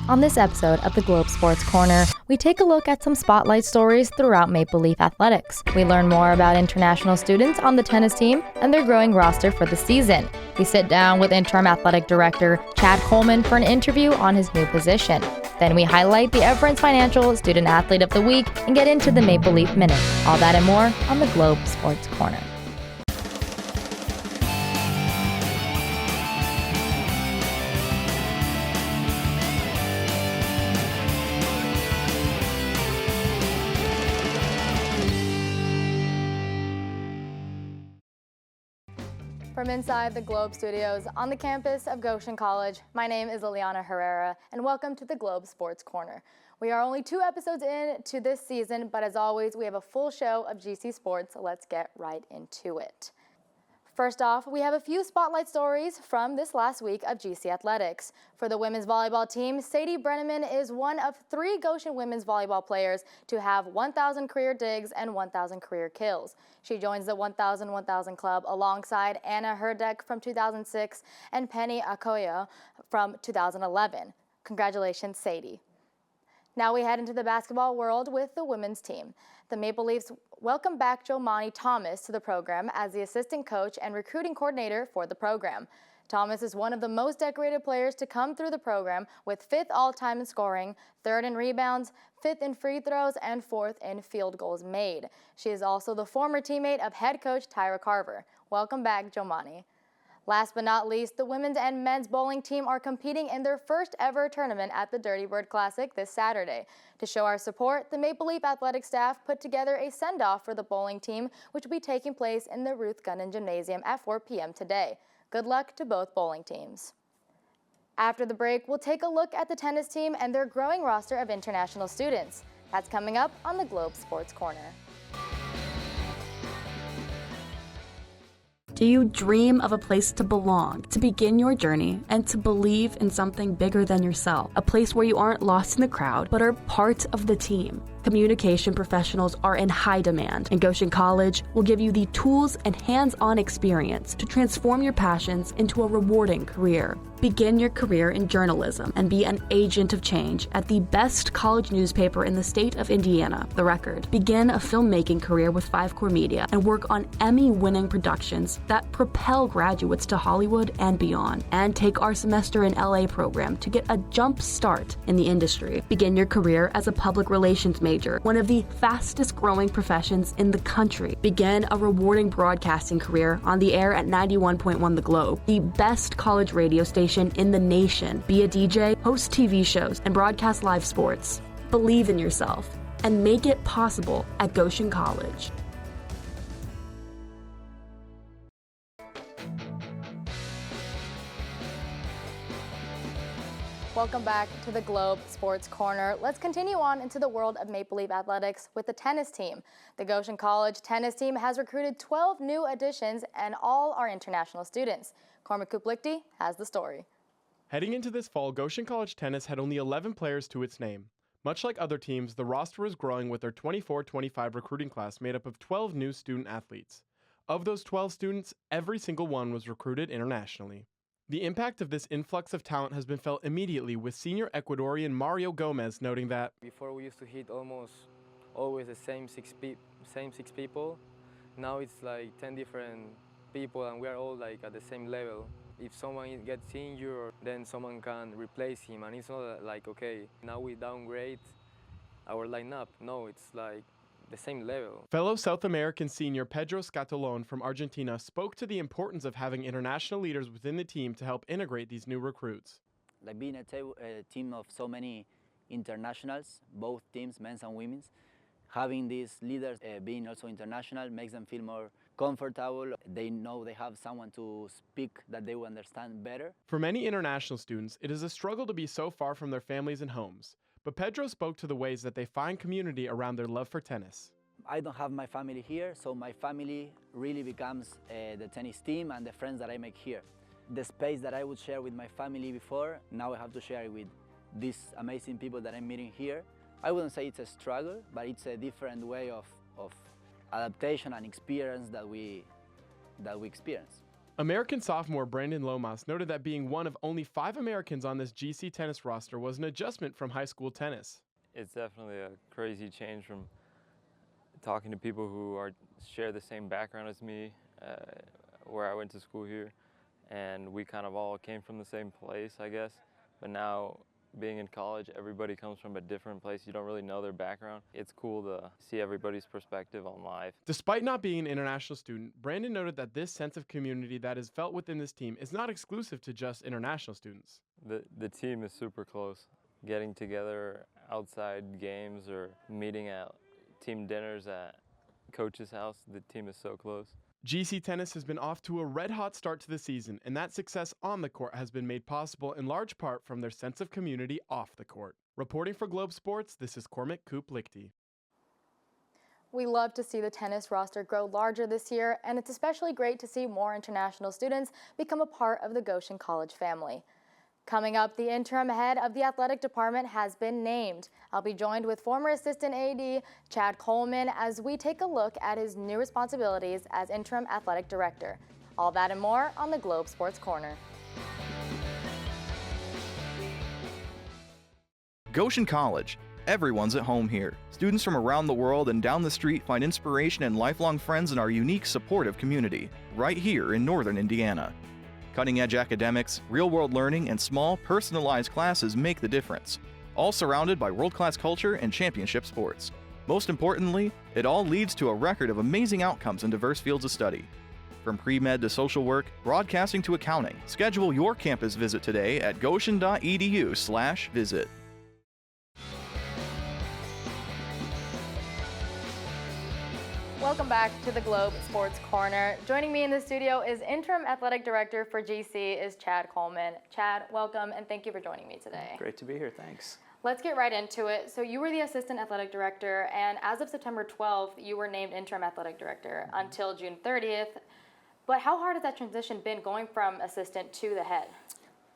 On this episode of the Globe Sports Corner, we take a look at some spotlight stories throughout Maple Leaf athletics. We learn more about international students on the tennis team and their growing roster for the season. We sit down with Interim Athletic Director Chad Coleman for an interview on his new position. Then we highlight the Everence Financial Student Athlete of the Week and get into the Maple Leaf Minute. All that and more on the Globe Sports Corner. From inside the Globe studios on the campus of Goshen College, my name is Lily Herrera, and welcome to the Globe Sports Corner. We are only 2 episodes in to this season, but as always, we have a full show of GC sports, so let's get right into it. First off, we have a few spotlight stories from this last week of GC athletics. For the women's volleyball team, Sadie Brenneman is one of 3 Goshen women's volleyball players to have 1,000 career digs and 1,000 career kills. She joins the 1,000-1,000 club alongside Anna Herdek from 2006 and Penny Akoya from 2011. Congratulations, Sadie. Now we head into the basketball world with the women's team. The Maple Leafs welcome back Jomani Thomas to the program as the assistant coach and recruiting coordinator for the program. Thomas is one of the most decorated players to come through the program, with 5th all-time in scoring, 3rd in rebounds, 5th in free throws, and 4th in field goals made. She is also the former teammate of head coach Tyra Carver. Welcome back, Jomani. Last but not least, the women's and men's bowling team are competing in their first ever tournament at the Dirty Bird Classic this Saturday. To show our support, the Maple Leaf athletic staff put together a send-off for the bowling team, which will be taking place in the Ruth Gunnan Gymnasium at 4 p.m. today. Good luck to both bowling teams. After the break, we'll take a look at the tennis team and their growing roster of international students. That's coming up on the Globe Sports Corner. Do you dream of a place to belong, to begin your journey, and to believe in something bigger than yourself? A place where you aren't lost in the crowd, but are part of the team. Communication professionals are in high demand, and Goshen College will give you the tools and hands-on experience to transform your passions into a rewarding career. Begin your career in journalism and be an agent of change at the best college newspaper in the state of Indiana, The Record. Begin a filmmaking career with 5 Core Media and work on Emmy-winning productions that propel graduates to Hollywood and beyond. And take our Semester in LA program to get a jump start in the industry. Begin your career as a public relations major, one of the fastest growing professions in the country. Begin a rewarding broadcasting career on the air at 91.1 The Globe, the best college radio station in the nation. Be a DJ, host TV shows, and broadcast live sports. Believe in yourself and make it possible at Goshen College. Welcome back to the Globe Sports Corner. Let's continue on into the world of Maple Leaf athletics with the tennis team. The Goshen College tennis team has recruited 12 new additions and all are international students. Cormac Koop Liechty has the story. Heading into this fall, Goshen College tennis had only 11 players to its name. Much like other teams, the roster is growing with their 24-25 recruiting class made up of 12 new student athletes. Of those 12 students, every single one was recruited internationally. The impact of this influx of talent has been felt immediately, with senior Ecuadorian Mario Gomez noting that before we used to hit almost always the same six people. Now it's like 10 different people and we are all like at the same level. If someone gets injured, then someone can replace him, and it's not like, okay, now we downgrade our lineup. No, it's like the same level. Fellow South American senior Pedro Scatolon from Argentina spoke to the importance of having international leaders within the team to help integrate these new recruits. Like being a team of so many internationals, both teams, men's and women's, having these leaders being also international makes them feel more comfortable. They know they have someone to speak that they will understand better. For many international students, it is a struggle to be so far from their families and homes. But Pedro spoke to the ways that they find community around their love for tennis. I don't have my family here, so my family really becomes the tennis team and the friends that I make here. The space that I would share with my family before, now I have to share it with these amazing people that I'm meeting here. I wouldn't say it's a struggle, but it's a different way of adaptation and experience that we experience. American sophomore Brandon Lomas noted that being one of only 5 Americans on this GC tennis roster was an adjustment from high school tennis. It's definitely a crazy change from talking to people who share the same background as me, where I went to school here, and we kind of all came from the same place, I guess. But now, being in college, everybody comes from a different place. You don't really know their background. It's cool to see everybody's perspective on life. Despite not being an international student, Brandon noted that this sense of community that is felt within this team is not exclusive to just international students. The team is super close. Getting together outside games or meeting at team dinners at coach's house, the team is so close. GC tennis has been off to a red-hot start to the season, and that success on the court has been made possible in large part from their sense of community off the court. Reporting for Globe Sports, this is Cormac Koop Liechty. We love to see the tennis roster grow larger this year, and it's especially great to see more international students become a part of the Goshen College family. Coming up, the interim head of the athletic department has been named. I'll be joined with former assistant AD Chad Coleman as we take a look at his new responsibilities as interim athletic director. All that and more on the Globe Sports Corner. Goshen College. Everyone's at home here. Students from around the world and down the street find inspiration and lifelong friends in our unique, supportive community, right here in northern Indiana. Cutting-edge academics, real-world learning, and small, personalized classes make the difference, all surrounded by world-class culture and championship sports. Most importantly, it all leads to a record of amazing outcomes in diverse fields of study. From pre-med to social work, broadcasting to accounting, schedule your campus visit today at goshen.edu/visit. Welcome back to the Globe Sports Corner. Joining me in the studio is Interim Athletic Director for GC is Chad Coleman. Chad, welcome and thank you for joining me today. Great to be here, thanks. Let's get right into it. So you were the Assistant Athletic Director, and as of September 12th, you were named Interim Athletic Director until June 30th. But how hard has that transition been going from assistant to the head?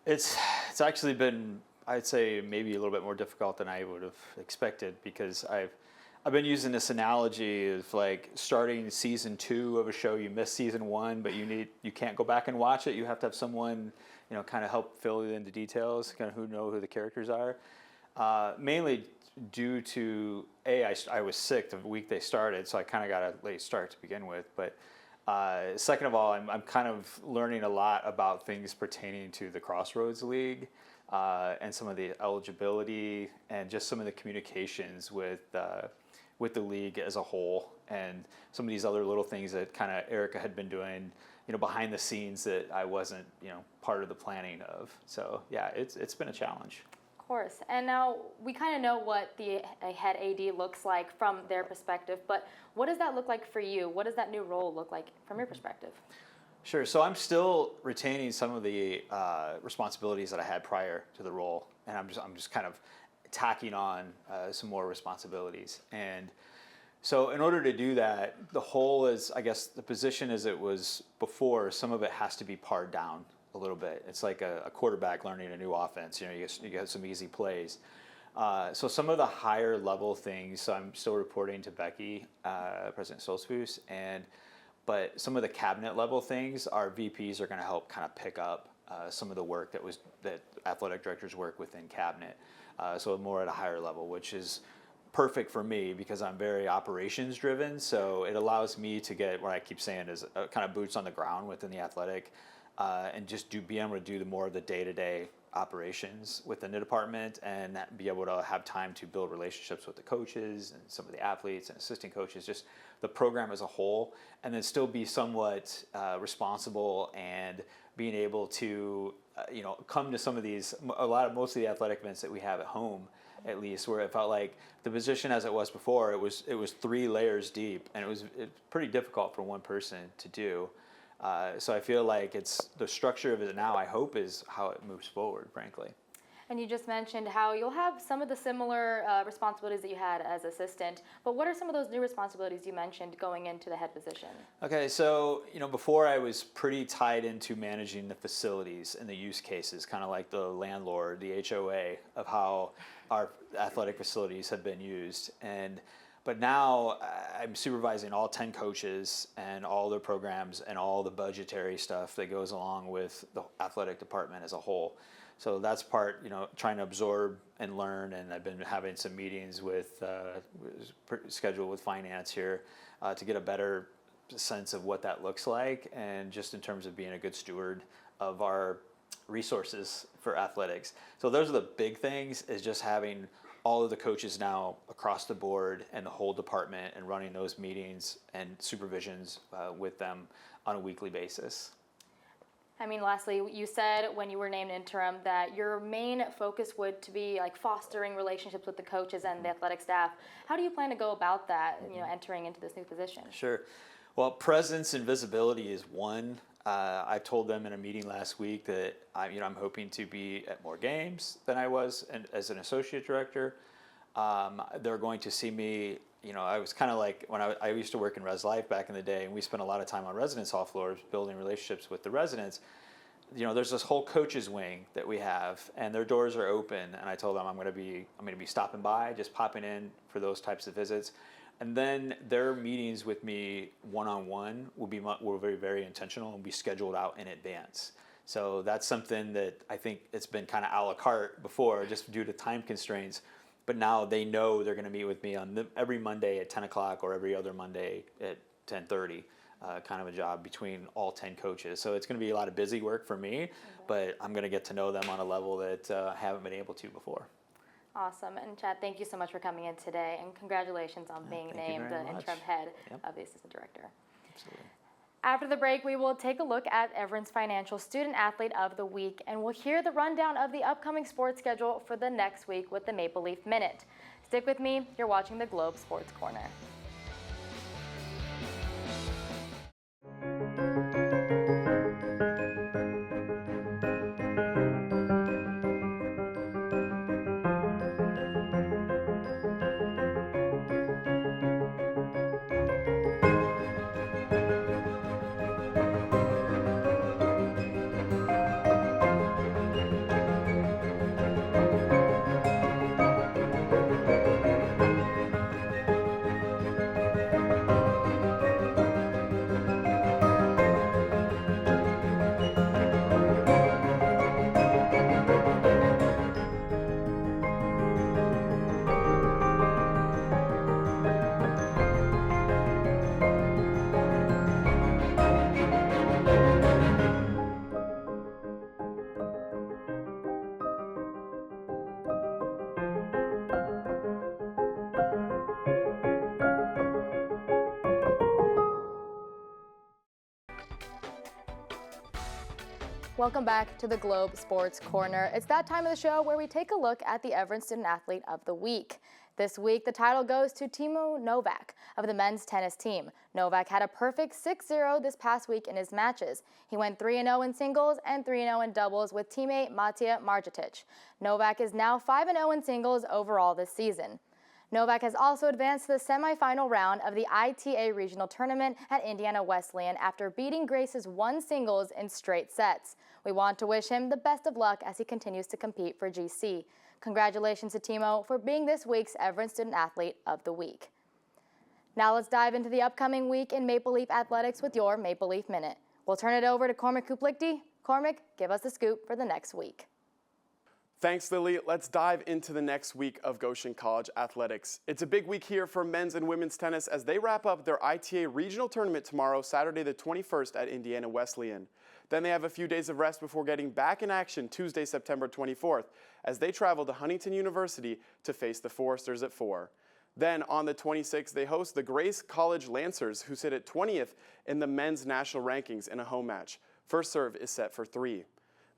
It's actually been, I'd say, maybe a little bit more difficult than I would have expected, because I've been using this analogy of like starting season 2 of a show. You miss season 1, but you can't go back and watch it. You have to have someone, kind of help fill in the details, kind of who the characters are. Mainly due to I was sick the week they started, so I kind of got a late start to begin with. But second of all, I'm kind of learning a lot about things pertaining to the Crossroads League. And some of the eligibility and just some of the communications with the league as a whole, and some of these other little things that kind of Erica had been doing, behind the scenes that I wasn't, part of the planning of. So yeah, it's been a challenge. Of course. And now we kind of know what a head AD looks like from their perspective, but what does that look like for you? What does that new role look like from your perspective? Sure. So I'm still retaining some of the responsibilities that I had prior to the role, and I'm just kind of tacking on some more responsibilities. And so in order to do that, the whole is, I guess, the position as it was before, some of it has to be pared down a little bit. It's like a quarterback learning a new offense. You get some easy plays. So some of the higher level things, so I'm still reporting to Becky, President Solsfus, but some of the cabinet level things, our VPs are going to help kind of pick up some of the work that athletic directors work within cabinet. So more at a higher level, which is perfect for me because I'm very operations driven. So it allows me to get what I keep saying is kind of boots on the ground within the athletic, and just be able to do more of the day-to-day operations within the department, and be able to have time to build relationships with the coaches and some of the athletes and assistant coaches, just the program as a whole, and then still be somewhat responsible and being able to come to some of these, most of the athletic events that we have at home, at least, where it felt like the position as it was before, it was 3 layers deep, and it was pretty difficult for one person to do. So I feel like it's the structure of it now, I hope, is how it moves forward, frankly. And you just mentioned how you'll have some of the similar responsibilities that you had as assistant, but what are some of those new responsibilities you mentioned going into the head position? Okay, so before I was pretty tied into managing the facilities and the use cases, kind of like the landlord, the HOA of how our athletic facilities have been used. But now I'm supervising all 10 coaches and all their programs and all the budgetary stuff that goes along with the athletic department as a whole. So that's part, trying to absorb and learn. And I've been having some meetings scheduled with finance here to get a better sense of what that looks like, and just in terms of being a good steward of our resources for athletics. So those are the big things, is just having all of the coaches now across the board and the whole department, and running those meetings and supervisions with them on a weekly basis. I mean, lastly, you said when you were named interim that your main focus would to be like fostering relationships with the coaches and the athletic staff. How do you plan to go about that, entering into this new position? Sure. Well, presence and visibility is one. I told them in a meeting last week that I'm hoping to be at more games than I was as an associate director. They're going to see me. I was kind of like when I used to work in Res Life back in the day, and we spent a lot of time on residence hall floors building relationships with the residents. There's this whole coaches wing that we have, and their doors are open. And I told them I'm going to be stopping by, just popping in for those types of visits. And then their meetings with me one-on-one will be very intentional and be scheduled out in advance. So that's something that I think it's been kind of a la carte before, just due to time constraints. But now they know they're going to meet with me on every Monday at 10 o'clock or every other Monday at 10:30, kind of a job between all 10 coaches. So it's going to be a lot of busy work for me, but I'm going to get to know them on a level that I haven't been able to before. Awesome. And Chad, thank you so much for coming in today, and congratulations on being named the interim head of the assistant director. Absolutely. After the break, we will take a look at Everence Financial Student Athlete of the Week, and we'll hear the rundown of the upcoming sports schedule for the next week with the Maple Leaf Minute. Stick with me. You're watching the Globe Sports Corner. Welcome back to the Globe Sports Corner. It's that time of the show where we take a look at the Everence Student Athlete of the Week. This week, the title goes to Timo Novak of the men's tennis team. Novak had a perfect 6-0 this past week in his matches. He went 3-0 in singles and 3-0 in doubles with teammate Matija Marjetic. Novak is now 5-0 in singles overall this season. Novak has also advanced to the semifinal round of the ITA Regional Tournament at Indiana Wesleyan after beating Grace's 1 singles in straight sets. We want to wish him the best of luck as he continues to compete for GC. Congratulations to Timo for being this week's Everence Student Athlete of the Week. Now let's dive into the upcoming week in Maple Leaf Athletics with your Maple Leaf Minute. We'll turn it over to Cormac Koop Liechty. Cormac, give us the scoop for the next week. Thanks, Lily. Let's dive into the next week of Goshen College athletics. It's a big week here for men's and women's tennis as they wrap up their ITA regional tournament tomorrow, Saturday the 21st at Indiana Wesleyan. Then they have a few days of rest before getting back in action Tuesday, September 24th, as they travel to Huntington University to face the Foresters at 4. Then on the 26th, they host the Grace College Lancers, who sit at 20th in the men's national rankings in a home match. First serve is set for 3.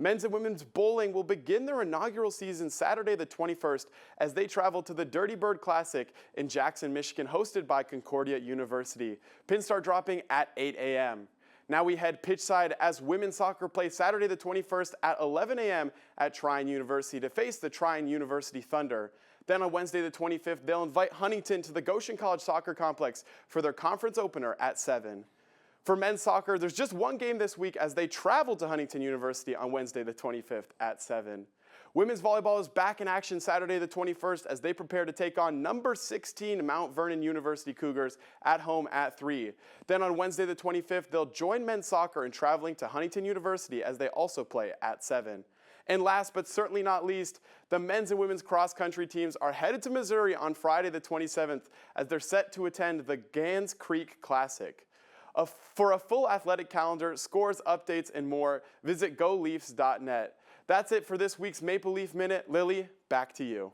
Men's and women's bowling will begin their inaugural season Saturday the 21st as they travel to the Dirty Bird Classic in Jackson, Michigan, hosted by Concordia University. Pins start dropping at 8 a.m. Now we head pitchside as women's soccer plays Saturday the 21st at 11 a.m. at Trine University to face the Trine University Thunder. Then on Wednesday the 25th, they'll invite Huntington to the Goshen College Soccer Complex for their conference opener at 7. For men's soccer, there's just one game this week as they travel to Huntington University on Wednesday the 25th at 7. Women's volleyball is back in action Saturday the 21st as they prepare to take on number 16 Mount Vernon University Cougars at home at 3. Then on Wednesday the 25th, they'll join men's soccer in traveling to Huntington University as they also play at 7. And last but certainly not least, the men's and women's cross-country teams are headed to Missouri on Friday the 27th as they're set to attend the Gans Creek Classic. For a full athletic calendar, scores, updates, and more, visit goleafs.net. That's it for this week's Maple Leaf Minute. Lily, back to you.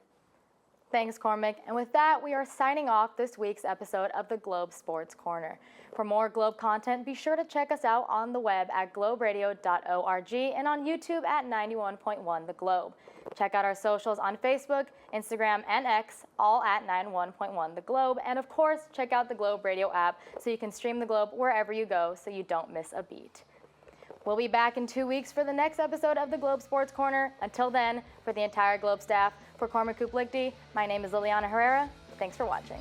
Thanks, Cormac. And with that, we are signing off this week's episode of the Globe Sports Corner. For more Globe content, be sure to check us out on the web at globeradio.org and on YouTube at 91.1 The Globe. Check out our socials on Facebook, Instagram, and X, all at 91.1 The Globe. And of course, check out the Globe Radio app so you can stream the Globe wherever you go so you don't miss a beat. We'll be back in 2 weeks for the next episode of the Globe Sports Corner. Until then, for the entire Globe staff, for Cormac Koop Liechty, my name is Lily Herrera. Thanks for watching.